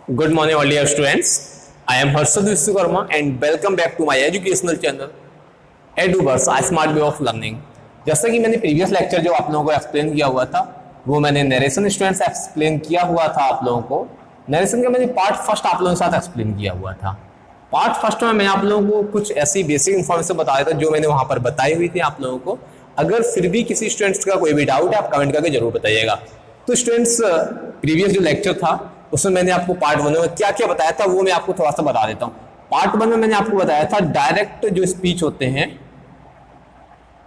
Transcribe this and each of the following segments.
Good morning, all dear students. I am Harshad Vishwakarma and welcome back to my educational channel EduBurs, a smart way of learning. जैसा कि मैंने previous lecture जो आप लोगों को explain किया हुआ था वो मैंने नरेशन स्टूडेंट्स एक्सप्लेन किया हुआ था आप लोगों को। नरेशन का मैंने पार्ट फर्स्ट आप लोगों के साथ एक्सप्लेन किया हुआ था। पार्ट फर्स्ट में मैं आप लोगों को कुछ ऐसी बेसिक इन्फॉर्मेशन बताया था जो मैंने वहां पर बताई हुई थी आप लोगों को। अगर फिर भी किसी स्टूडेंट्स का कोई भी डाउट है आप कमेंट करके जरूर बताइएगा। तो स्टूडेंट्स प्रीवियस जो लेक्चर था उसमें मैंने आपको पार्ट 1 में क्या क्या बताया था वो मैं आपको थोड़ा सा बता देता हूँ। पार्ट 1 में मैंने आपको बताया था डायरेक्ट जो स्पीच होते हैं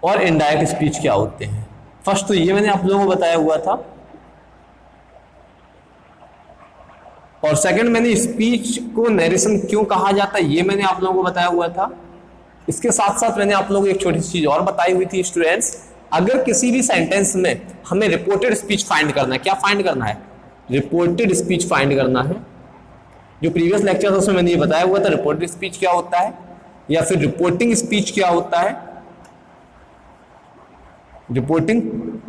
और इनडायरेक्ट स्पीच क्या होते हैं। फर्स्ट तो ये मैंने आप लोगों को बताया हुआ था और सेकंड मैंने स्पीच को नरेशन क्यों कहा जाता है ये मैंने आप लोगों को बताया हुआ था। इसके साथ साथ मैंने आप लोगों को एक छोटी सी चीज और बताई हुई थी स्टूडेंट्स, अगर किसी भी सेंटेंस में हमें रिपोर्टेड स्पीच फाइंड करना है, क्या फाइंड करना है? रिपोर्टेड स्पीच फाइंड करना है। जो प्रीवियस लेक्चर था उसमें मैंने ये बताया हुआ था रिपोर्टेड स्पीच क्या होता है या फिर रिपोर्टिंग स्पीच क्या होता है, रिपोर्टिंग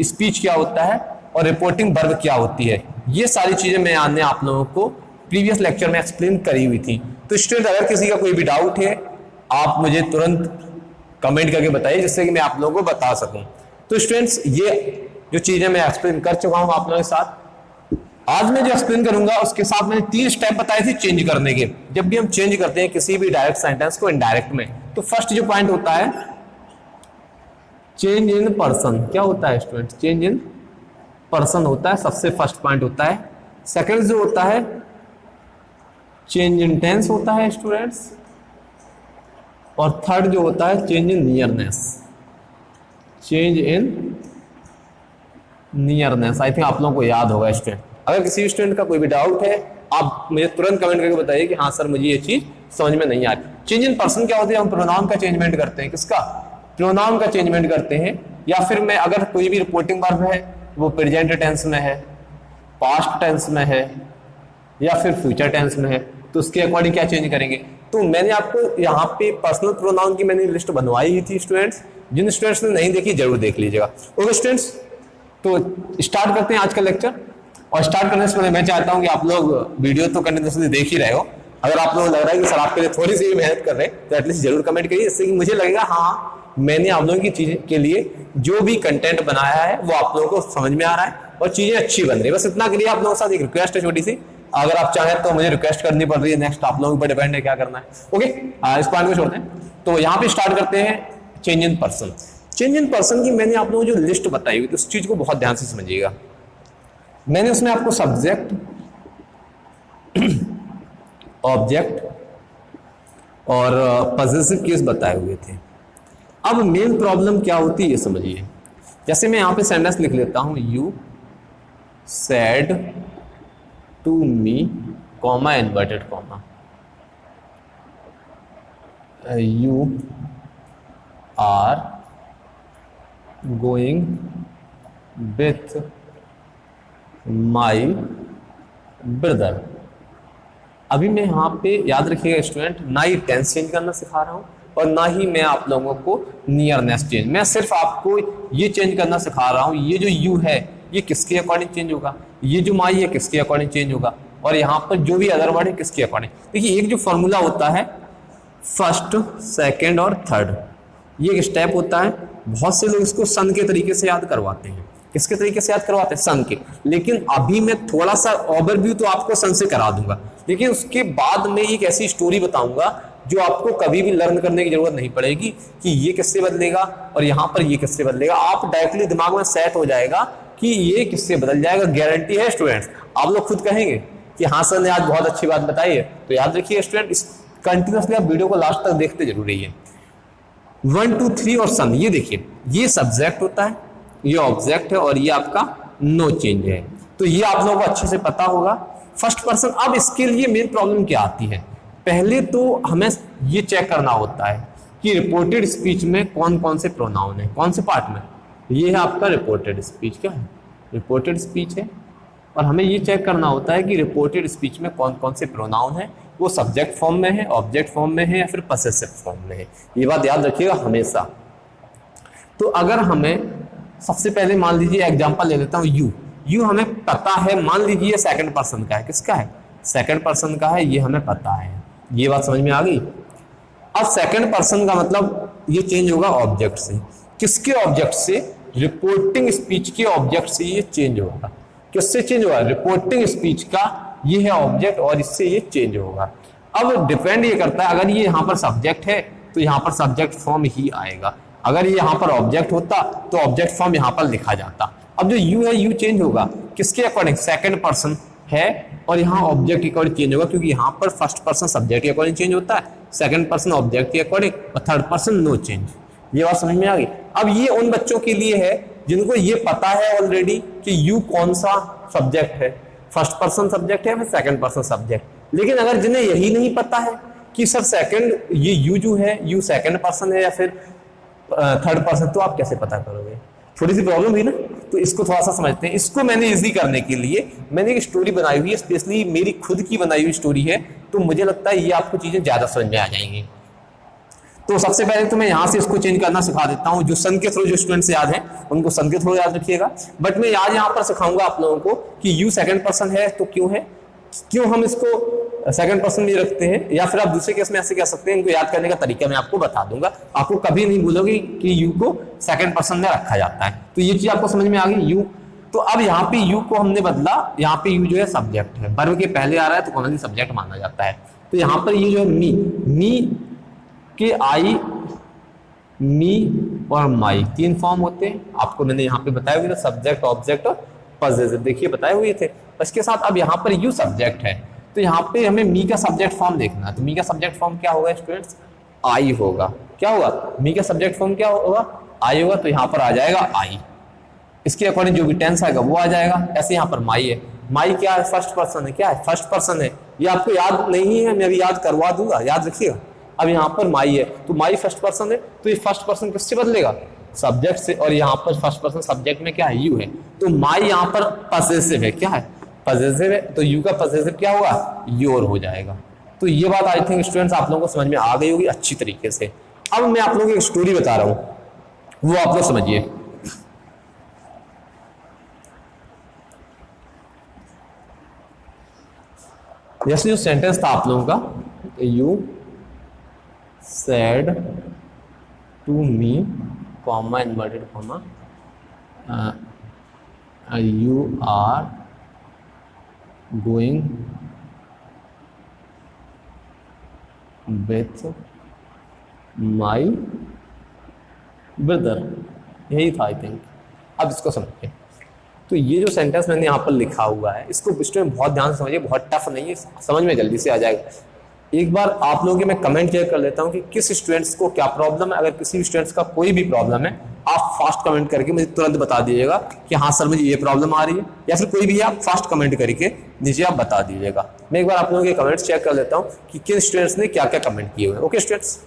स्पीच क्या होता है और रिपोर्टिंग वर्ब क्या होती है। ये सारी चीजें मैं आपने आप लोगों को प्रीवियस लेक्चर में एक्सप्लेन करी हुई थी। तो स्टूडेंट अगर किसी का कोई भी डाउट है आप मुझे तुरंत कमेंट करके बताइए जिससे कि मैं आप लोगों को बता सकूं। तो स्टूडेंट्स ये जो चीजें मैं एक्सप्लेन कर चुका हूं आप लोगों के साथ। आज मैं जो एक्सप्लेन करूंगा उसके साथ मैंने 3 स्टेप बताए थे चेंज करने के। जब भी हम चेंज करते हैं किसी भी डायरेक्ट सेंटेंस को इनडायरेक्ट में, तो फर्स्ट जो पॉइंट होता है चेंज इन पर्सन। क्या होता है स्टूडेंट? चेंज इन पर्सन होता है, सबसे फर्स्ट पॉइंट होता है। सेकंड जो होता है चेंज इन टेंस होता है स्टूडेंट्स, और थर्ड जो होता है change in nearness. Change in nearness I think आप लोगों को याद होगा स्टूडेंट। अगर किसी स्टूडेंट का कोई भी डाउट है आप मुझे तुरंत कमेंट करके बताइए कि हाँ सर मुझे ये चीज समझ में नहीं आ रही। चेंज इन पर्सन क्या होती है? हम प्रोनाउन का चेंजमेंट करते हैं। किसका? प्रोनाउन का चेंजमेंट करते हैं। या फिर मैं अगर कोई भी रिपोर्टिंग वर्ब है वो प्रेजेंट टेंस में है, पास्ट टेंस में है या फिर फ्यूचर टेंस में है तो उसके अकॉर्डिंग क्या चेंज करेंगे। तो मैंने आपको यहाँ पे पर्सनल प्रोनाउन की मैंने लिस्ट बनवाई ही थी स्टूडेंट्स, जिन स्टूडेंट्स ने नहीं देखी जरूर देख लीजिएगा। ओके स्टूडेंट्स, तो स्टार्ट करते हैं आज का लेक्चर। और स्टार्ट करने से पहले मैं चाहता हूं कि आप लोग वीडियो तो कंटिन्यूअसली देख ही रहे हो। अगर आप लोगों को लग रहा है कि सर आपके लिए थोड़ी सी मेहनत कर रहे हैं तो एटलीस्ट जरूर कमेंट करिए, इससे कि मुझे लगेगा हाँ मैंने आप लोगों की चीज के लिए जो भी कंटेंट बनाया है वो आप लोगों को समझ में आ रहा है और चीजें अच्छी बन रही है। बस इतना के लिए आप लोगों के साथ एक रिक्वेस्ट है छोटी सी, अगर आप चाहें तो मुझे रिक्वेस्ट करनी पड़ रही है, नेक्स्ट आप लोगों पर डिपेंड है क्या करना है। ओके इस पॉइंट को छोड़ते हैं। तो यहाँ पे स्टार्ट करते हैं change in person. Change in person की मैंने आप लोगों को जो लिस्ट बताई हुई तो उस चीज को बहुत ध्यान से समझिएगा। मैंने उसमें आपको सब्जेक्ट, ऑब्जेक्ट और पॉजेसिव केस बताए हुए थे। अब मेन प्रॉब्लम क्या होती है ये समझिए। जैसे मैं यहां पे सेंटेंस लिख लेता हूं, you said to me comma inverted comma, you are going with my brother. अभी मैं यहाँ पे याद रखिएगा स्टूडेंट, ना ही टेंस चेंज करना सिखा रहा हूँ और ना ही मैं आप लोगों को नियरनेस चेंज, मैं सिर्फ आपको ये चेंज करना सिखा रहा हूँ। ये जो यू है ये किसके अकॉर्डिंग चेंज होगा, ये जो माई है किसके अकॉर्डिंग चेंज होगा, और यहाँ पर जो भी अदर वर्ड है किसके अकॉर्डिंग। देखिए एक जो फॉर्मूला होता है फर्स्ट, सेकेंड और थर्ड, ये एक स्टेप होता है। बहुत से लोग इसको सन के तरीके से याद करवाते हैं। किसके तरीके से याद करवाते हैं? सन के। लेकिन अभी मैं थोड़ा सा ओवरव्यू तो आपको सन से करा दूंगा, लेकिन उसके बाद में एक ऐसी स्टोरी बताऊंगा जो आपको कभी भी लर्न करने की जरूरत नहीं पड़ेगी कि ये किससे बदलेगा और यहाँ पर ये किससे बदलेगा। आप डायरेक्टली दिमाग में सेट हो जाएगा कि ये किससे बदल जाएगा। गारंटी है स्टूडेंट्स, आप लोग खुद कहेंगे कि हाँ सर ने आज बहुत अच्छी बात बताई है। तो याद रखिए स्टूडेंट, कंटिन्यूसली आप वीडियो को लास्ट तक देखते जरूर रहिए। 1 2 3 और सन, ये देखिए ये सब्जेक्ट होता है, ये ऑब्जेक्ट है और ये आपका नो चेंज है। तो ये आप लोगों को अच्छे से पता होगा फर्स्ट पर्सन। अब इसके लिए मेन प्रॉब्लम क्या आती है? पहले तो हमें ये चेक करना होता है कि रिपोर्टेड स्पीच में कौन कौन से प्रोनाउन है, कौन से पार्ट में। ये है आपका रिपोर्टेड स्पीच। क्या है? रिपोर्टेड स्पीच है। और हमें ये चेक करना होता है कि रिपोर्टेड स्पीच में कौन कौन से प्रोनाउन है, वो सब्जेक्ट फॉर्म में है, ऑब्जेक्ट फॉर्म में है या फिर पॉसेसिव फॉर्म में है। ये बात याद रखिएगा हमेशा। तो अगर हमें सबसे पहले मान लीजिए एग्जांपल ले लेता हूं, यू हमें पता है, मान लीजिए सेकंड पर्सन का है। किसका है? सेकंड पर्सन का है, ये हमें पता है। ये बात समझ में आ गई। अब सेकंड पर्सन का मतलब ये चेंज होगा ऑब्जेक्ट से। किसके ऑब्जेक्ट से? रिपोर्टिंग स्पीच के ऑब्जेक्ट से ये चेंज होगा। किससे चेंज होगा? रिपोर्टिंग स्पीच का ये है ऑब्जेक्ट और इससे ये चेंज होगा। अब डिपेंड ये करता है, अगर ये यहाँ पर सब्जेक्ट है तो यहाँ पर सब्जेक्ट फॉर्म ही आएगा, अगर ये यहाँ पर ऑब्जेक्ट होता तो ऑब्जेक्ट फॉर्म यहाँ पर लिखा जाता। अब जो यू है, यू चेंज होगा किसके अकॉर्डिंग? सेकंड पर्सन है और यहाँ ऑब्जेक्ट के अकॉर्डिंग चेंज होगा, क्योंकि यहाँ पर फर्स्ट पर्सन सब्जेक्ट के अकॉर्डिंग चेंज होता है, सेकंड पर्सन ऑब्जेक्ट के अकॉर्डिंग और थर्ड पर्सन नो चेंज। ये बात समझ में आ गई। अब ये उन बच्चों के लिए है जिनको ये पता है ऑलरेडी कि यू कौन सा सब्जेक्ट है, फर्स्ट पर्सन सब्जेक्ट है या फिर सेकंड पर्सन सब्जेक्ट। लेकिन अगर जिन्हें यही नहीं पता है कि सर सेकंड ये यू जो है यू सेकंड पर्सन है या फिर थर्ड पर्सन, तो आप कैसे पता करोगे? थोड़ी सी प्रॉब्लम हुई ना। तो इसको थोड़ा सा समझते हैं। इसको मैंने इजी करने के लिए मैंने एक स्टोरी बनाई हुई है, स्पेशली मेरी खुद की बनाई हुई स्टोरी है, तो मुझे लगता है ये आपको चीजें ज्यादा समझ में आ जाएंगी। तो सबसे पहले तो मैं यहाँ से इसको चेंज करना सिखा देता हूँ। जो सन के थ्रू जो स्टूडेंट्स याद हैं उनको सन के थ्रू याद रखिएगा, बट मैं आज यहाँ पर सिखाऊंगा आप लोगों को कि यू सेकंड पर्सन है तो क्यों है, क्यों हम इसको सेकंड पर्सन में रखते हैं, या फिर आप दूसरे केस में ऐसे कह सकते हैं। इनको याद करने का तरीका मैं आपको बता दूंगा, आपको कभी नहीं भूलोगे कि यू को सेकंड पर्सन में रखा जाता है। तो ये चीज आपको समझ में आ गई यू। तो अब यहाँ पे यू को हमने बदला, यहाँ पे यू जो है सब्जेक्ट है, वर्ब के पहले आ रहा है तो कॉमनली सब्जेक्ट माना जाता है। तो यहाँ पर ये जो है मी के आई, मी और माई तीन फॉर्म होते हैं, आपको मैंने यहाँ पे बताए हुए थे, सब्जेक्ट ऑब्जेक्ट और पजेसिव, देखिए बताए हुए थे। इसके साथ अब यहाँ पर यू सब्जेक्ट है तो यहाँ पे हमें मी का सब्जेक्ट फॉर्म देखना है। तो मी का सब्जेक्ट फॉर्म क्या होगा स्टूडेंट्स? आई होगा। क्या होगा? मी का सब्जेक्ट फॉर्म क्या होगा? आई होगा। तो यहाँ पर आ जाएगा आई, इसके अकॉर्डिंग जो भी टेंस आएगा वो आ जाएगा। ऐसे यहाँ पर माई है, माई क्या है? फर्स्ट पर्सन है। क्या है? फर्स्ट पर्सन है। ये आपको याद नहीं है, मैं अभी याद करवा दूंगा, याद रखिएगा। अब यहाँ पर माई है तो माई फर्स्ट पर्सन है, तो ये फर्स्ट पर्सन किससे बदलेगा? सब्जेक्ट से। और यहाँ पर फर्स्ट पर्सन सब्जेक्ट में क्या है? यू है। तो माई यहाँ पर पजेसिव है। क्या है? पजेसिव है। तो यू का पजेसिव क्या होगा? योर हो जाएगा। तो ये बात आई थिंक स्टूडेंट्स आप लोगों को समझ में आ गई होगी अच्छी तरीके से। अब मैं आप लोगों को एक स्टोरी बता रहा हूं, वो आप लोग समझिए। जैसे जो सेंटेंस था आप लोगों का, you said to me comma inverted comma you are going with my brother, यही था आई थिंक। अब इसको समझिए। तो ये जो सेंटेंस मैंने यहाँ पर लिखा हुआ है इसको स्टूडेंट बहुत ध्यान से समझिए, बहुत टफ नहीं है, समझ में जल्दी से आ जाएगा। एक बार आप लोगों के मैं कमेंट चेक कर लेता हूँ कि किस स्टूडेंट्स को क्या प्रॉब्लम है। अगर किसी भी स्टूडेंट्स का कोई भी प्रॉब्लम है आप फास्ट कमेंट करके मुझे तुरंत बता दीजिएगा कि हाँ सर मुझे ये प्रॉब्लम आ रही है, या फिर कोई भी आप फास्ट कमेंट करके नीचे आप बता दीजिएगा। मैं एक बार आप लोगों के कमेंट्स चेक कर लेता हूँ कि किन स्टूडेंट्स ने क्या क्या कमेंट किए हुए हैं। ओके स्टूडेंट्स,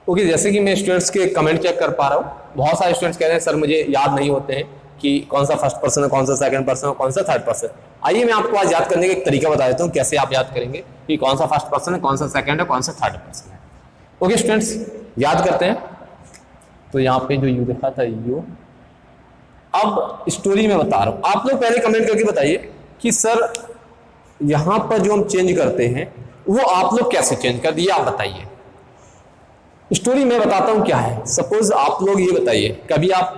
ओके जैसे कि मैं स्टूडेंट्स के कमेंट चेक कर पा रहा हूँ, बहुत सारे स्टूडेंट्स कह रहे हैं सर मुझे याद नहीं होते हैं कि कौन सा फर्स्ट पर्सन है, कौन सा सेकंड पर्सन है, कौन सा थर्ड पर्सन। आइए मैं आपको आज याद करने का एक तरीका बता देता हूँ कैसे आप याद करेंगे कि कौन सा फर्स्ट पर्सन है, कौन सा सेकंड है, कौन सा थर्ड पर्सन है। ओके स्टूडेंट्स याद करते हैं। तो यहाँ पे जो यू लिखा था यू, अब स्टोरी में बता रहा हूँ, आप लोग पहले कमेंट करके बताइए कि सर यहाँ पर जो हम चेंज करते हैं वो आप लोग कैसे चेंज कर दिए, आप बताइए। स्टोरी मैं बताता हूं क्या है। सपोज आप लोग ये बताइए, कभी आप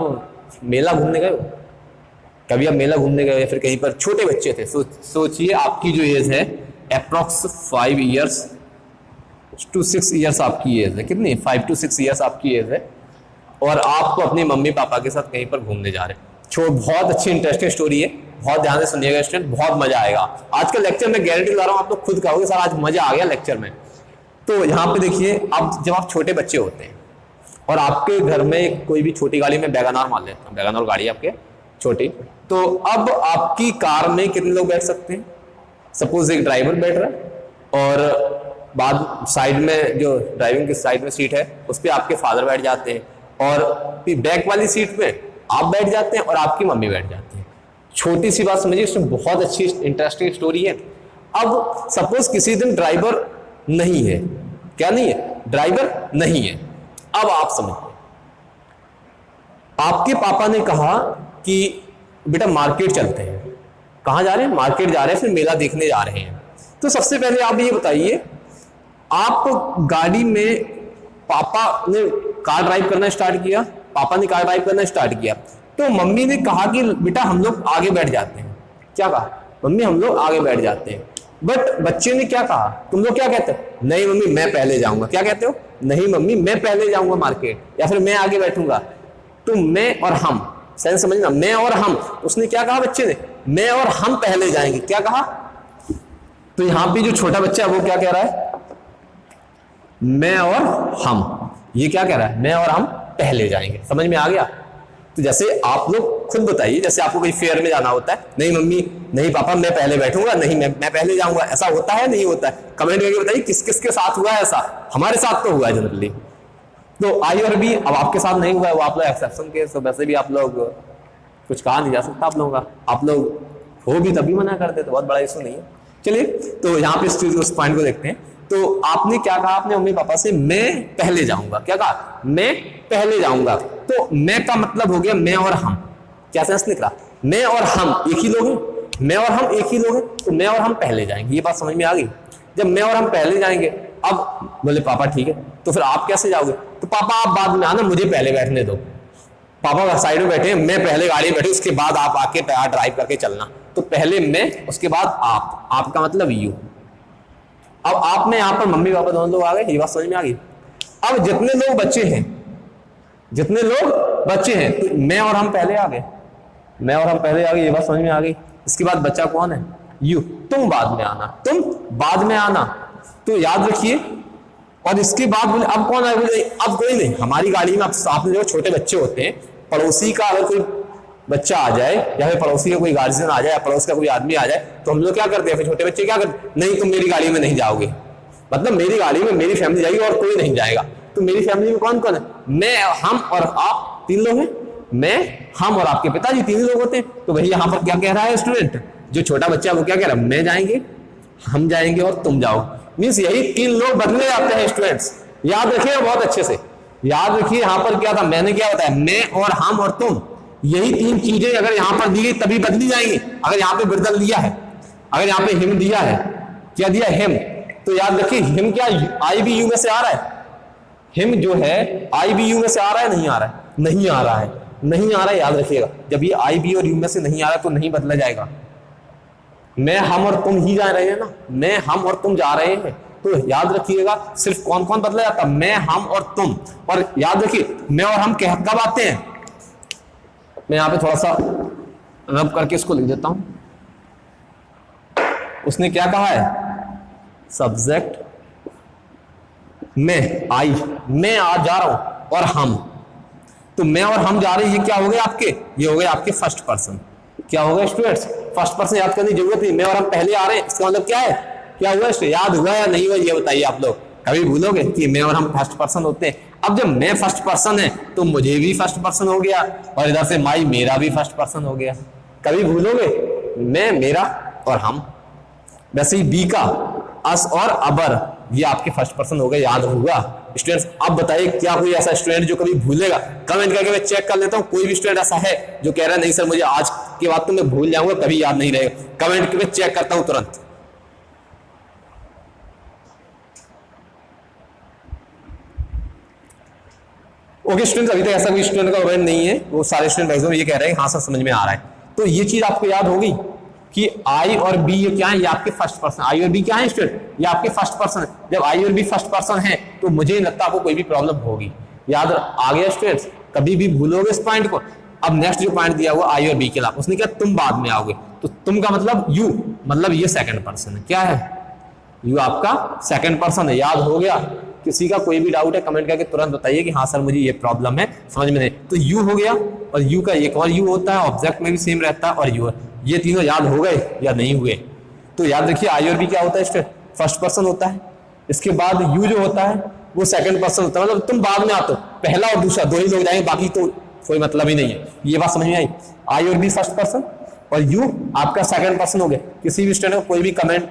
मेला घूमने गए हो? कभी आप मेला घूमने गए या फिर कहीं पर छोटे बच्चे थे, सोचिए आपकी जो एज है अप्रॉक्स 5 ईयर्स टू 6 ईयर्स आपकी एज है। कितनी? 5 to 6 ईयर्स आपकी एज है और आपको अपने मम्मी पापा के साथ कहीं पर घूमने जा रहे हैं। बहुत अच्छी इंटरेस्टिंग स्टोरी है, बहुत ध्यान से सुनिएगा स्टूडेंट, बहुत मजा आएगा। आज का लेक्चर मैं गारंटी दिला रहा हूँ आप लोग खुद कहोगे सर आज मजा आ गया लेक्चर में। तो यहाँ पे देखिए, अब जब आप छोटे बच्चे होते हैं और आपके घर में कोई भी छोटी गाड़ी में वैगनआर मान लेता हूँ, वैगनआर गाड़ी आपके छोटी, तो अब आपकी कार में कितने लोग बैठ सकते हैं? सपोज एक ड्राइवर बैठ रहा है और बाद साइड में जो ड्राइविंग की साइड में सीट है उस पर आपके फादर बैठ जाते हैं और बैक वाली सीट पे आप बैठ जाते हैं और आपकी मम्मी बैठ जाती है। छोटी सी बात समझिए, इसमें बहुत अच्छी इंटरेस्टिंग स्टोरी है। अब सपोज किसी दिन ड्राइवर नहीं है, क्या नहीं है, ड्राइवर नहीं है। अब आप समझिए, आपके पापा ने कहा कि बेटा मार्केट चलते हैं। कहां जा रहे हैं, मार्केट जा रहे हैं, फिर मेला देखने जा रहे हैं। तो सबसे पहले आप ये बताइए, आप गाड़ी में, पापा ने कार ड्राइव करना स्टार्ट किया, पापा ने कार ड्राइव करना स्टार्ट किया, तो मम्मी ने कहा कि बेटा हम लोग आगे बैठ जाते हैं। क्या कहा, मम्मी हम लोग आगे बैठ जाते हैं। बट बच्चे ने क्या कहा, तुम लोग क्या कहते हो, नहीं मम्मी मैं पहले जाऊंगा। क्या कहते हो, नहीं मम्मी मैं पहले जाऊंगा मार्केट, या फिर मैं आगे बैठूंगा। तो मैं और हम, सेंस समझना, मैं और हम, उसने क्या कहा बच्चे ने, मैं और हम पहले जाएंगे। क्या कहा, तो यहां पे जो छोटा बच्चा है वो क्या कह रहा है, मैं और हम। ये क्या कह रहा है, मैं और हम पहले जाएंगे। समझ में आ गया। तो जैसे आप लोग खुद बताइए, जैसे आपको कोई फेयर में जाना होता है, नहीं मम्मी, नहीं पापा मैं पहले बैठूंगा, नहीं मैं पहले जाऊंगा, ऐसा होता है नहीं होता है, कमेंट करके बताइए किस किस के साथ हुआ है ऐसा। हमारे साथ तो हुआ है जनरली। तो आई और बी अब आपके साथ नहीं हुआ है, वो आप लोग एक्सेप्शन के, तो वैसे भी आप लोग कुछ कहा नहीं जा सकता आप लोगों का, आप लोग हो भी तभी मना करते, तो बहुत बड़ा इशू नहीं है। चलिए, तो यहाँ पे इस चीज उस पॉइंट को देखते हैं। तो आपने क्या कहा, आपने मम्मी पापा से मैं पहले जाऊंगा। क्या कहा, मैं पहले जाऊंगा। तो मैं का मतलब हो गया मैं और हम। क्या सेंस निकला, मैं और हम एक ही लोग हैं, मैं और हम एक ही लोग हैं, तो मैं और हम पहले जाएंगे। ये बात समझ में आ गई। जब मैं और हम पहले जाएंगे, अब बोले पापा ठीक है, तो फिर आप कैसे जाओगे, तो पापा आप बाद में आना, मुझे पहले बैठने दो। पापा साइड में बैठे, मैं पहले गाड़ी में बैठे, उसके बाद आप आके ड्राइव करके चलना। तो पहले मैं, उसके बाद आप, आपका मतलब यू। अब आप में यहां पर मम्मी पापा दोनों लोग आ गए, ये बात समझ में आ गई। अब जितने लोग बच्चे हैं, जितने लोग बच्चे हैं, तो मैं और हम पहले आ गए, मैं और हम पहले आ गए, ये बात समझ में आ गई। इसके बाद बच्चा कौन है, यू। तुम बाद में आना, तुम बाद में आना। तो याद रखिए। और इसके बाद बोले अब कौन आए, बोले अब कोई नहीं, हमारी गाड़ी में आपने जो छोटे बच्चे होते हैं, पड़ोसी का अगर कोई बच्चा आ जाए, या फिर पड़ोसी का कोई गार्जियन आ जाए, या पड़ोस का कोई आदमी आ जाए, तो हम लोग क्या करते हैं, फिर छोटे बच्चे क्या करते, नहीं तुम मेरी गाड़ी में नहीं जाओगे, मतलब मेरी गाड़ी में मेरी फैमिली जाएगी और कोई नहीं जाएगा। तो मेरी फैमिली में कौन कौन है, मैं, हम और आप, तीन लोग हैं। मैं, हम और आपके पिताजी, तीन लोग होते हैं। तो वही यहाँ पर क्या कह रहा है स्टूडेंट, जो छोटा बच्चा है वो क्या कह रहा है, मैं जाएंगे, हम जाएंगे और तुम जाओ। मीन्स यही तीन लोग बदले जाते हैं स्टूडेंट्स। याद रखिएगा बहुत अच्छे से, याद रखिए। यहां पर क्या था, मैंने क्या बताया, मैं और हम और तुम, यही तीन चीजें अगर यहां पर दी गई तभी बदली जाएंगी। अगर यहां पे बिरदल दिया है, अगर यहां पे हिम दिया है, क्या दिया, हिम, तो याद रखिए हिम क्या आई बी यू में से आ रहा है, हिम जो है आई बी यू में से आ रहा है, नहीं आ रहा है, नहीं आ रहा है, नहीं आ रहा है। याद रखिएगा, जब ये आई बी और यू में से नहीं आ रहा तो नहीं बदला जाएगा। मैं, हम और तुम ही जा रहे हैं ना, मैं, हम और तुम जा रहे हैं। तो याद रखिएगा सिर्फ कौन कौन बदला जाता, मैं, हम और तुम। और याद रखिए मैं और हम कब आते हैं, मैं यहां पे थोड़ा सा रब करके इसको लिख देता हूं। उसने क्या कहा है, सब्जेक्ट मैं, आई, मैं आज जा रहा हूं, और हम, तो मैं और हम जा रहे हैं, ये क्या हो गए आपके, ये हो गए आपके फर्स्ट पर्सन। क्या हो गया स्टूडेंट्स, फर्स्ट पर्सन याद करने की जरूरत नहीं, मैं और हम पहले आ रहे हैं, इसका मतलब क्या है, क्या हुआ, याद हुआ या नहीं हुआ, ये बताइए आप लोग। कभी भूलोगे कि मैं और हम फर्स्ट पर्सन होते हैं। अब जब मैं फर्स्ट पर्सन है तो मुझे भी फर्स्ट पर्सन हो गया, और इधर से माई मेरा भी फर्स्ट पर्सन हो गया। कभी भूलोगे, मैं, मेरा और हम। वैसे ही बी का अस और अबर, ये आपके फर्स्ट पर्सन हो गए, याद होगा स्टूडेंट्स। अब बताइए क्या कोई ऐसा स्टूडेंट जो कभी भूलेगा, कमेंट करके मैं चेक कर लेता हूं। कोई भी स्टूडेंट ऐसा है जो कह रहा है नहीं सर मुझे आज के बाद तो मैं भूल जाऊंगा, कभी याद नहीं रहेगा, कमेंट करके चेक करता हूं तुरंत। ओके स्टूडेंट्स, अभी तक ऐसा कोई स्टूडेंट का कमेंट नहीं है, वो सारे स्टूडेंट मैक्सिमम ये कह रहे हैं हाँ सर समझ में आ रहा है। तो ये चीज आपको याद होगी कि आई और बी ये क्या है, ये आपके फर्स्ट पर्सन। आई और बी क्या है स्टूडेंट, ये आपके फर्स्ट पर्सन है। जब आई और बी फर्स्ट पर्सन है तो मुझे नहीं लगता आपको कोई भी प्रॉब्लम होगी। याद आ गया स्टूडेंट्स, कभी भी भूलोगे इस पॉइंट को। अब नेक्स्ट जो पॉइंट दिया हुआ आई और बी के अलावा, उसने क्या, तुम बाद में आओगे, तो तुम का मतलब यू, मतलब ये सेकंड पर्सन है। क्या है, यू आपका सेकंड पर्सन है। याद हो गया, किसी का कोई भी डाउट है कमेंट करके तुरंत बताइए कि हाँ सर मुझे ये प्रॉब्लम है, समझ में नहीं। तो यू हो गया, और यू का एक और यू होता है, ऑब्जेक्ट में भी सेम रहता है, और यू, ये तीनों याद हो गए या नहीं हुए। तो याद रखिए आई और बी क्या होता है, फर्स्ट पर्सन होता है। इसके बाद यू जो होता है वो सेकंड पर्सन होता है, मतलब तुम बाद में आते हो, पहला और दूसरा दो ही लोग जाएंगे, बाकी तो कोई मतलब ही नहीं है। ये बात समझ में आई? आई और बी फर्स्ट पर्सन और यू आपका सेकंड पर्सन हो गया। किसी भी स्टूडेंट को कोई भी कमेंट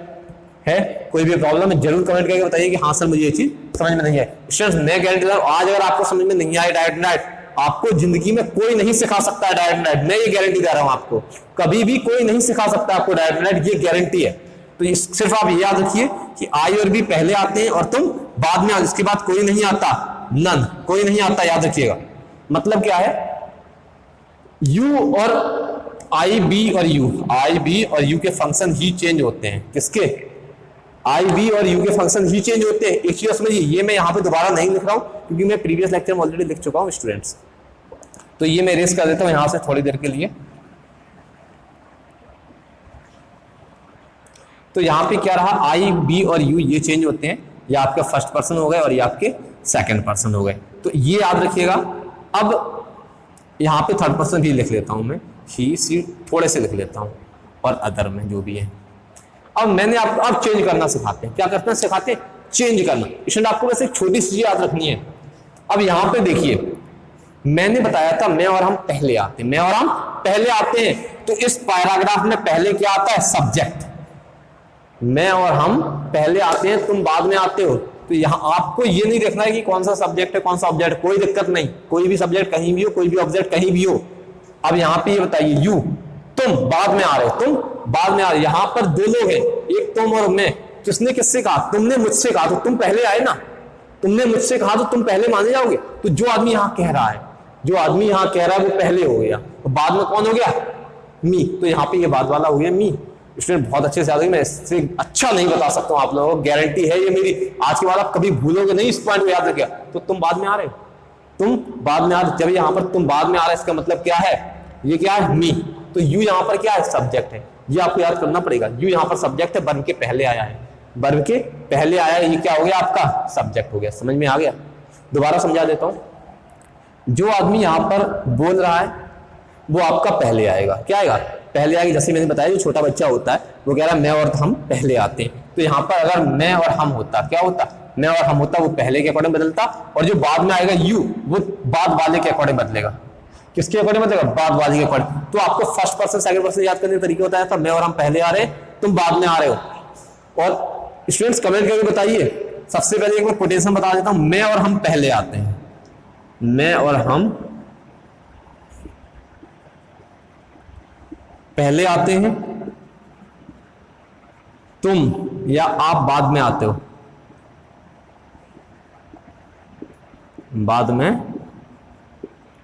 है, कोई भी प्रॉब्लम है, जरूर कमेंट करके बताइए कि हाँ सर मुझे ये चीज समझ में नहीं है। स्टूडेंट्स मैं गारंटी दे रहा हूं, आज अगर आपको समझ में नहीं आए डायरेक्ट राइट, आपको जिंदगी में कोई नहीं सिखा सकता है डायरेक्ट राइट। मैं ये गारंटी दे रहा हूं आपको, कभी भी कोई नहीं सिखा सकता आपको डायरेक्ट राइट, ये गारंटी है। तो सिर्फ आप याद रखिए कि आई और बी पहले आते हैं और तुम बाद में, इसके बाद कोई नहीं आता, नन, कोई नहीं आता, याद रखिएगा। मतलब क्या है, यू और आई बी और यू, आई बी और यू के फंक्शन ही चेंज होते हैं। किसके? आई बी और यू के फंक्शन ही चेंज होते हैं। एक चीज समझिए, ये मैं यहां पे दोबारा नहीं लिख रहा हूं क्योंकि मैं प्रीवियस लेक्चर में ऑलरेडी लिख चुका हूं स्टूडेंट्स। तो ये मैं रेस कर देता हूं यहां से थोड़ी देर के लिए। तो यहां पे क्या रहा, आई बी और यू ये चेंज होते हैं, ये आपके फर्स्ट पर्सन हो गए और ये आपके सेकंड पर्सन हो गए। तो ये याद रखिएगा। अब यहां पे थर्ड पर्सन भी लिख लेता हूं मैं, ही सी थोड़े से लिख लेता हूं और अदर में जो भी है। अब मैंने आपको अब चेंज करना सिखाते हैं। क्या करना सिखाते हैं? चेंज करना। स्टूडेंट आपको वैसे एक छोटी सी चीज याद रखनी है। अब यहां पे देखिए, मैंने बताया था मैं और हम पहले आते हैं, मैं और हम पहले आते हैं। तो इस पैराग्राफ में पहले क्या आता है? सब्जेक्ट। मैं और हम पहले आते हैं, तुम बाद में आते हो। तो यहां आपको ये नहीं देखना है कि कौन सा सब्जेक्ट है कौन सा ऑब्जेक्ट, कोई दिक्कत नहीं, कोई भी सब्जेक्ट कहीं भी हो, कोई भी ऑब्जेक्ट कहीं भी हो। अब यहां पे ये बताइए, यू तुम बाद में आ रहे हो, तुम बाद में आ रहे हो। यहां पर दो लोग हैं, एक तुम और मैं। किसने किससे कहा? तुमने मुझसे कहा, तो तुम पहले आए ना। तुमने मुझसे कहा तो तुम पहले माने जाओगे। तो जो आदमी यहां कह रहा है, जो आदमी यहां कह रहा है वो पहले हो गया, तो बाद में कौन हो गया? मी। तो यहां पे ये बाद वाला हो गया मी। स्टूडेंट बहुत अच्छे से याद है, मैं इससे अच्छा नहीं बता सकता हूं आप लोगों को, गारंटी है ये मेरी। आज के बाद आप कभी भूलोगे नहीं, इस पॉइंट को याद रखिए। तो तुम बाद में आ रहे हो, तुम बाद में आ रहे। जब यहां पर तुम बाद में आ रहे, इसका मतलब क्या है? ये क्या है? मी। तो यू यहां पर क्या है? सब्जेक्ट है। ये आपको याद करना पड़ेगा। यू यहां पर सब्जेक्ट है, वर्ब के पहले आया है, वर्ब के पहले आया है। ये क्या हो गया? आपका सब्जेक्ट हो गया। समझ में आ गया? दोबारा समझा देता हूं। जो आदमी यहां पर बोल रहा है वो आपका पहले आएगा। क्या आएगा? पहले आएगा। जैसे मैंने बताया, जो छोटा बच्चा होता है वो कह रहा है मैं और हम पहले आते हैं। तो यहां पर अगर मैं और हम होता, क्या होता? मैं और हम होता, वो पहले के अकॉर्डिंग बदलता, और जो बाद में आएगा यू, वो बाद वाले के अकॉर्डिंग बदलेगा। किसके अकॉर्डिंग बदलेगा? बाद वाले के अकॉर्डिंग। तो आपको फर्स्ट पर्सन सेकंड पर्सन याद करने का तरीका होता है, तो मैं और हम पहले आ रहे हैं, तुम बाद में आ रहे हो। और स्टूडेंट्स कमेंट करके बताइए। सबसे पहले एक बार कोटेशन बता देता हूं, मैं और हम पहले आते हैं, मैं और हम पहले आते हैं, तुम या आप बाद में आते हो, बाद में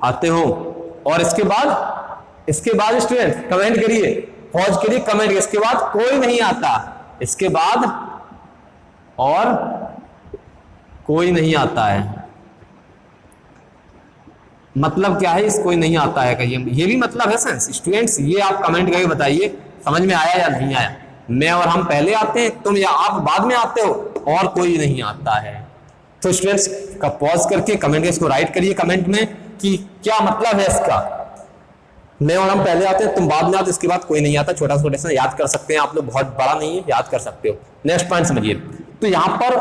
आते हो। और इसके बाद स्टूडेंट कमेंट करिए, पॉज करिए, कमेंट करिए। इसके बाद कोई नहीं आता, इसके बाद और कोई नहीं आता है। मतलब क्या है इस कोई नहीं आता है का? ये भी मतलब है सेंस। स्टूडेंट्स ये आप कमेंट करके बताइए समझ में आया या नहीं आया। मैं और हम पहले आते हैं, तुम या आप बाद में आते हो, और कोई नहीं आता है। तो स्टूडेंट्स का पॉज करके कमेंट इसको राइट करिए कमेंट में कि क्या मतलब है इसका। मैं और हम पहले आते हैं, तुम बाद में आते, इसके बाद कोई नहीं आता। छोटा सा कोटेशन याद कर सकते हैं आप लोग, बहुत बड़ा नहीं है, याद कर सकते हो। नेक्स्ट पॉइंट समझिए। तो यहां पर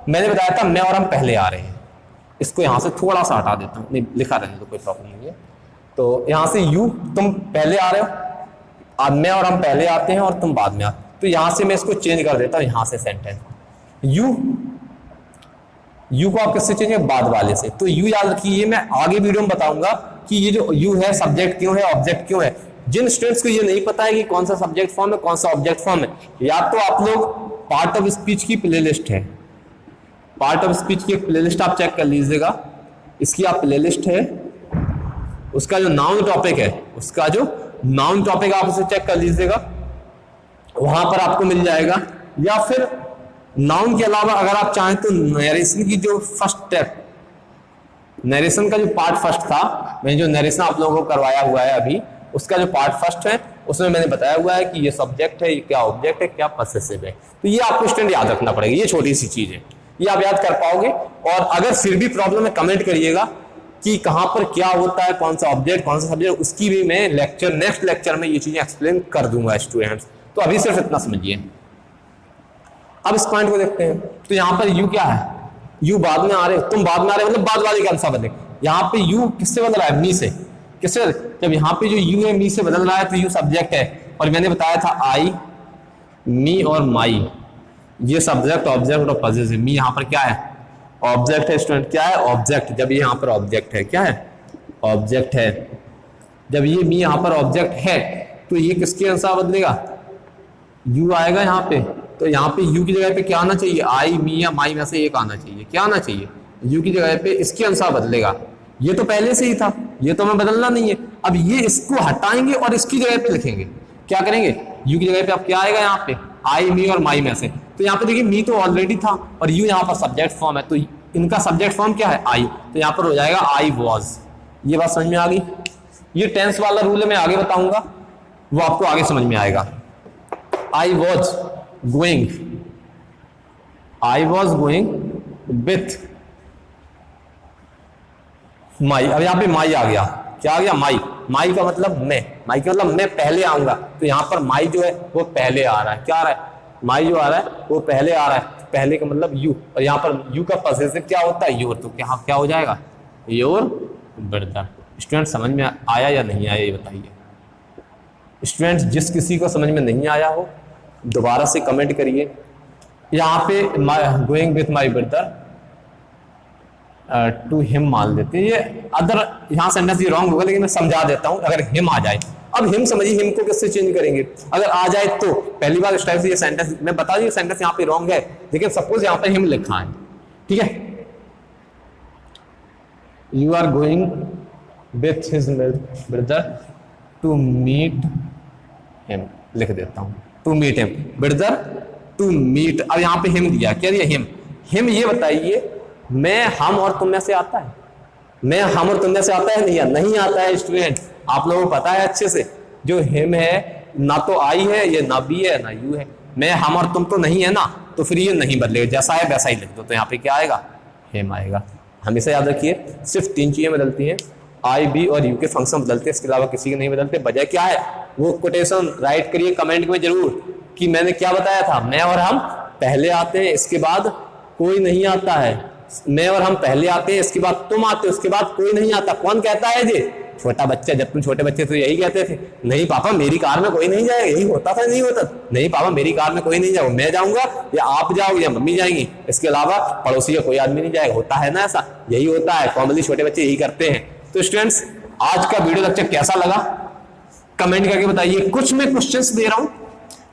मैंने बताया था मैं और हम पहले आ रहे हैं, इसको यहां से थोड़ा सा हटा देता हूं, नहीं लिखा रहने दो, कोई प्रॉब्लम नहीं है। तो यहां से यू तुम पहले आ रहे हो, अब मैं और हम पहले आते हैं और तुम बाद में आते। तो यहां से मैं इसको चेंज कर देता हूं, यहां से सेंटेंस यू को आप किससे चेंज करें? बाद वाले से। तो यू याद रखिए, ये मैं आगे वीडियो में बताऊंगा कि ये जो यू है सब्जेक्ट क्यों है, ऑब्जेक्ट क्यों है। जिन स्टूडेंट्स को ये नहीं पता है कि कौन सा सब्जेक्ट फॉर्म है कौन सा ऑब्जेक्ट फॉर्म है, या तो आप लोग पार्ट ऑफ स्पीच की प्लेलिस्ट है, पार्ट ऑफ स्पीच की एक प्लेलिस्ट आप चेक कर लीजिएगा। इसकी आप प्लेलिस्ट है, उसका जो नाउन टॉपिक है, उसका जो नाउन टॉपिक आप उसे चेक कर लीजिएगा, वहां पर आपको मिल जाएगा। या फिर नाउन के अलावा अगर आप चाहें तो नरेशन की जो फर्स्ट स्टेप, नरेशन का जो पार्ट फर्स्ट था, मैंने जो नरेशन आप लोगों को करवाया हुआ है अभी, उसका जो पार्ट फर्स्ट है उसमें मैंने बताया हुआ है कि ये सब्जेक्ट है, ये क्या ऑब्जेक्ट है, क्या पॉसेसिव है। तो ये आपको स्टूडेंट याद रखना पड़ेगा, ये छोटी सी चीज है, ये आप याद कर पाओगे। और अगर फिर भी प्रॉब्लम है कमेंट करिएगा कि कहां पर क्या होता है, कौन सा ऑब्जेक्ट कौन सा सब्जेक्ट, उसकी भी मैं नेक्स्ट लेक्चर में ये चीजें एक्सप्लेन कर दूंगा स्टूडेंट्स। तो अभी सिर्फ इतना समझिए। अब इस पॉइंट को देखते हैं। तो यहां पर यू क्या है? यू बाद में आ रहे, तुम बाद में आ रहे, मतलब बाद वाले का आंसर बदले। यहां पे यू किससे बदल रहा है? मी से। किससे? जब यहाँ पे जो यू है मी से बदल रहा है तो यू सब्जेक्ट है, और मैंने बताया था आई, मी और माई ये सब्जेक्ट ऑब्जेक्ट और पॉसेसिव। मी यहाँ पर क्या है? ऑब्जेक्ट है स्टूडेंट। क्या है? ऑब्जेक्ट। जब ये यहाँ पर ऑब्जेक्ट है, क्या है? ऑब्जेक्ट है। जब ये मी यहाँ पर ऑब्जेक्ट है तो ये किसके अनुसार बदलेगा? यू आएगा यहाँ पे। तो यहाँ पे यू की जगह पे क्या आना चाहिए? आई, मी या माई में से एक आना चाहिए। क्या आना चाहिए? यू की जगह पे इसके अनुसार बदलेगा। ये तो पहले से ही था, ये तो हमें बदलना नहीं है। अब ये इसको हटाएंगे और इसकी जगह पे लिखेंगे। क्या करेंगे? यू की जगह पे अब क्या आएगा यहाँ पे? आई, मी और माई में से। तो यहाँ पे देखिए मी तो ऑलरेडी था और यू यहाँ पर सब्जेक्ट फॉर्म है, तो इनका सब्जेक्ट फॉर्म क्या है? आई। तो यहाँ पर हो जाएगा आई वॉज। ये बात समझ में आ गई? ये टेंस वाला रूल है, मैं आगे बताऊंगा, वो आपको आगे समझ में आएगा। I was going, I was going with माई। अब यहाँ पे माई आ गया। क्या आ गया? माई। माई का मतलब मैं, माई का मतलब मैं पहले आऊंगा। तो यहाँ पर माई जो है वो पहले आ रहा है। क्या आ रहा है? माई जो आ रहा है वो पहले आ रहा है। पहले का मतलब यू, और यहाँ पर यू का पॉसेसिव क्या होता है? योर। तो क्या हो जाएगा? Your brother. स्टूडेंट समझ में आया या नहीं आया ये बताइए। स्टूडेंट्स जिस किसी को समझ में नहीं आया हो दोबारा से कमेंट करिए। यहाँ पे going with my brother to him मान लेते हैं, ये अदर यहाँ सेंटेंस ये रॉन्ग होगा, लेकिन मैं समझा देता हूं। अगर हिम आ जाए, अब हिम समझिए, हिम को किससे चेंज करेंगे? अगर आ जाए तो पहली बार इस टाइप से ये सेंटेंस मैं बता दी, सेंटेंस यहाँ पे रॉन्ग है, लेकिन सपोज यहाँ पे हिम लिखा है, ठीक है। You are going with his brother to meet him, लिख देता हूं, to meet him, brother to meet. अब यहाँ पे हिम दिया, क्या दिया? हिम। हिम ये बताइए मैं, हम और तुम में से आता है? मैं, हम और तुम में से आता है? नहीं आता है स्टूडेंट। आप लोगों को पता है अच्छे से, जो हिम है ना तो आई है, ये ना बी है ना यू है। मैं, हम और तुम तो नहीं है ना, तो फिर ये नहीं बदलेगा, जैसा है वैसा ही लिख दो। तो यहाँ पे क्या आएगा? हिम आएगा। हमेशा याद रखिए सिर्फ 3 चीजें बदलती हैं, आई, बी और यू के फंक्शन बदलते हैं, इसके अलावा किसी के नहीं बदलते। वजह क्या है वो कोटेशन राइट करिए कमेंट में जरूर, कि मैंने क्या बताया था, मैं और हम पहले आते हैं, इसके बाद कोई नहीं आता है। मैं और हम पहले आते हैं, इसके बाद तुम आते हो, उसके बाद कोई नहीं आता। कौन कहता है ये? छोटा बच्चा। जब तुम छोटे बच्चे तो यही कहते थे, नहीं पापा मेरी कार में कोई नहीं जाएगा। यही होता था, नहीं होता? नहीं पापा मेरी कार में कोई नहीं जाएगा, मैं जाऊंगा या आप जाओगे या मम्मी जाएंगी, इसके अलावा पड़ोसी का कोई आदमी नहीं जाएगा। होता है ना ऐसा? यही होता है, कॉमनली छोटे बच्चे यही करते हैं। तो स्टूडेंट्स आज का वीडियो लेक्चर कैसा लगा कमेंट करके बताइए। कुछ मैं क्वेश्चंस दे रहा हूं,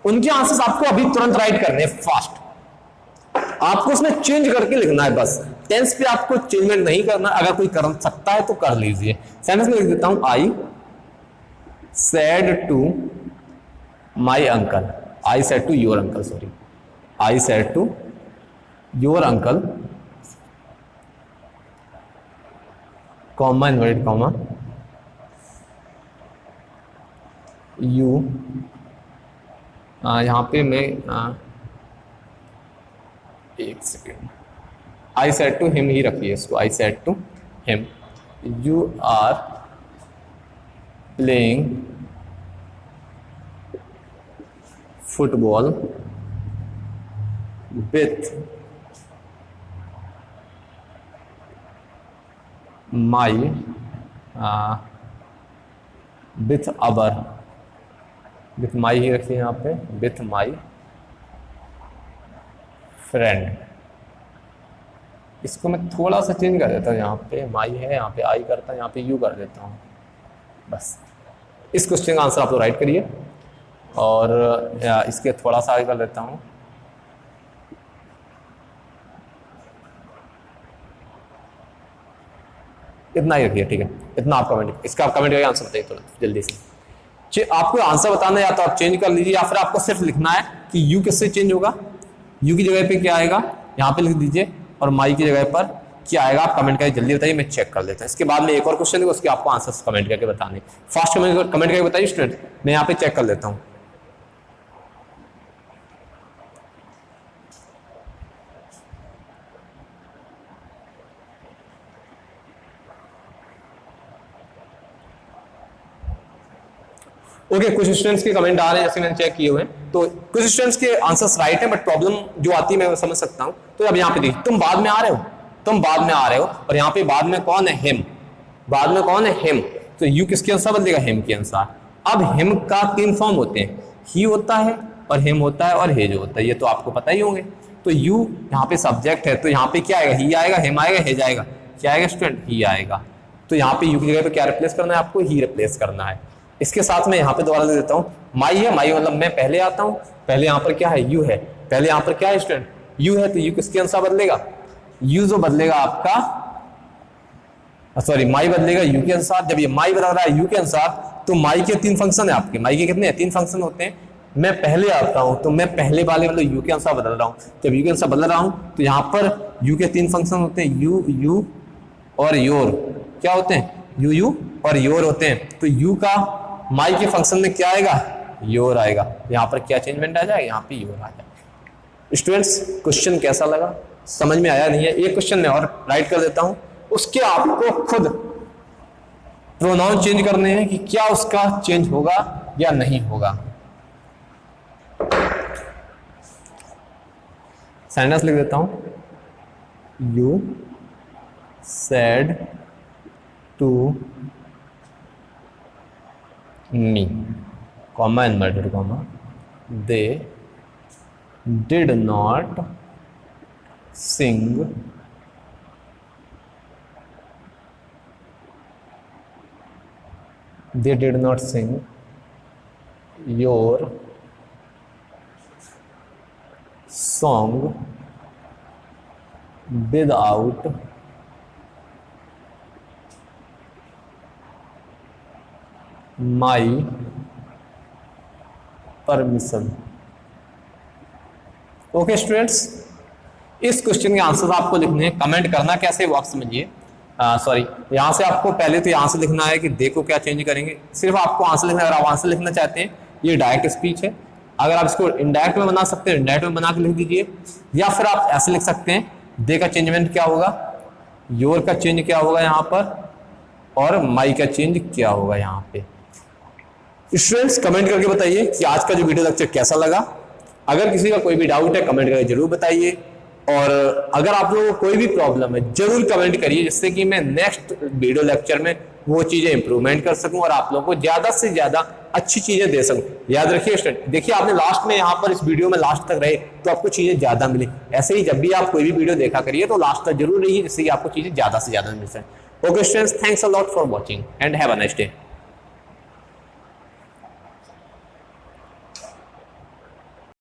उनके आंसर्स आपको अभी तुरंत राइट करने हैं, फास्ट। आपको उसमें चेंज करके लिखना है बस, टेंस पे आपको चेंजमेंट नहीं करना। अगर कोई कर सकता है तो कर लीजिए। सेंटेंस में लिख देता हूं, I said to my uncle, I said to your uncle, sorry, I said to your uncle, comma inverted comma, you, यहां पे मैं एक second, I said to him ही रखिए इसको, I said to him, you are playing football with my with our, with my ही रखिए यहाँ पे, विथ माई फ्रेंड। इसको मैं थोड़ा सा चेंज कर देता हूँ, यहाँ पे माई है, यहाँ पे आई करता हूँ, यहाँ पे यू कर देता हूँ, बस। इस क्वेश्चन का आंसर आप लोग राइट करिए, और इसके थोड़ा सा आगे कर देता हूँ, इतना ही रखिए, ठीक है, इतना आप कमेंट, इसका आप कमेंट करके आंसर बताइए तुरंत जल्दी से। आपको आंसर बताना है या तो आप चेंज कर लीजिए, या फिर आपको सिर्फ लिखना है कि यू किससे चेंज होगा, यू की जगह पे क्या आएगा यहाँ पे लिख दीजिए, और माई की जगह पर क्या आएगा आप कमेंट करके जल्दी बताइए, मैं चेक कर लेता हूँ। इसके बाद में एक और क्वेश्चन है, उसके आपको आंसर्स कमेंट करके बताने, फास्ट कमेंट करके बताइए स्टूडेंट, मैं यहाँ पे चेक कर लेता हूँ। ओके, कुछ स्टूडेंट्स के कमेंट आ रहे हैं, जैसे मैंने चेक किए हुए हैं, तो कुछ स्टूडेंट्स के आंसर्स राइट हैं, बट प्रॉब्लम जो आती है मैं वो समझ सकता हूं। तो अब यहाँ पे देखिए, तुम बाद में आ रहे हो, तुम बाद में आ रहे हो, और यहाँ पे बाद में कौन है? हिम। बाद में कौन है? हिम। तो तो यू किसके अनुसार बदलेगा, हिम के अनुसार। अब हिम का 3 फॉर्म होते हैं, ही होता है और हिम होता है और हे जो होता है, ये तो आपको पता ही होंगे। तो यू यहाँ पे सब्जेक्ट है, तो यहाँ पे क्या आएगा, ही आएगा, हिम आएगा, हे जाएगा, क्या आएगा स्टूडेंट, ही आएगा। तो यहाँ पे यू की जगह पे क्या रिप्लेस करना है आपको, ही रिप्लेस करना है। इसके साथ में यहाँ पे दोबारा दे देता हूँ, माई है, माई मतलब मैं पहले आता हूँ, पहले यहाँ पर क्या है, यू है, पहले यहाँ पर क्या है स्टूडेंट, यू है, तो यू किसके अनुसार बदलेगा, यू जो बदलेगा आपका, सॉरी माई बदलेगा यू के अनुसार। जब ये माई बदल रहा है यू के अनुसार, तो माई के 3 फंक्शन है आपके, माई के कितने हैं, 3 फंक्शन होते हैं। मैं पहले आता हूं तो मैं पहले वाले मतलब यू के अनुसार बदल रहा हूं, जब यू के अनुसार बदल रहा हूं तो यहाँ पर यू के 3 फंक्शन होते हैं, यू, यू और योर, क्या होते हैं, यू, यू और योर होते हैं। तो यू का माई के फंक्शन में क्या आएगा, योर आएगा, यहाँ पर क्या चेंजमेंट आ जाएगा, यहाँ पे योर आ जाएगा। स्टूडेंट्स क्वेश्चन कैसा लगा, समझ में आया नहीं है, एक क्वेश्चन में और राइट कर देता हूं, उसके आपको खुद प्रोनाउन चेंज करने हैं कि क्या उसका चेंज होगा या नहीं होगा। सेंटेंस लिख देता हूं, you said to me, comma inverted comma, they did not sing they did not sing your song without my permission। Okay students, इस क्वेश्चन के आंसर आपको लिखने हैं, कमेंट करना कैसे बॉक्स में, ये सॉरी यहाँ से आपको पहले तो यहाँ से लिखना है कि देखो क्या चेंज करेंगे, सिर्फ आपको आंसर लिखना है। अगर आप आंसर लिखना चाहते हैं, ये डायरेक्ट स्पीच है, अगर आप इसको इनडायरेक्ट में बना सकते हैं इनडायरेक्ट में बना के लिख दीजिए, या फिर आप ऐसे लिख सकते हैं, दे का चेंजमेंट क्या होगा, योर का चेंज क्या होगा यहाँ पर, और माई का चेंज क्या होगा यहाँ पे। स्टूडेंट्स कमेंट करके बताइए कि आज का जो वीडियो लेक्चर कैसा लगा। अगर किसी का कोई भी डाउट है कमेंट करके जरूर बताइए, और अगर आप लोगों को कोई भी प्रॉब्लम है जरूर कमेंट करिए, जिससे कि मैं नेक्स्ट वीडियो लेक्चर में वो चीजें इंप्रूवमेंट कर सकूं और आप लोगों को ज्यादा से ज्यादा अच्छी चीजें दे सकूं। याद रखिए स्टूडेंट, देखिए आपने लास्ट में यहाँ पर इस वीडियो में लास्ट तक रहे तो आपको चीजें ज्यादा मिली। ऐसे ही जब भी आप कोई भी वीडियो देखा करिए तो लास्ट तक जरूर रहिए, जिससे कि आपको चीजें ज्यादा से ज्यादा मिल सके। Okay students, thanks a lot for watching and have a nice day.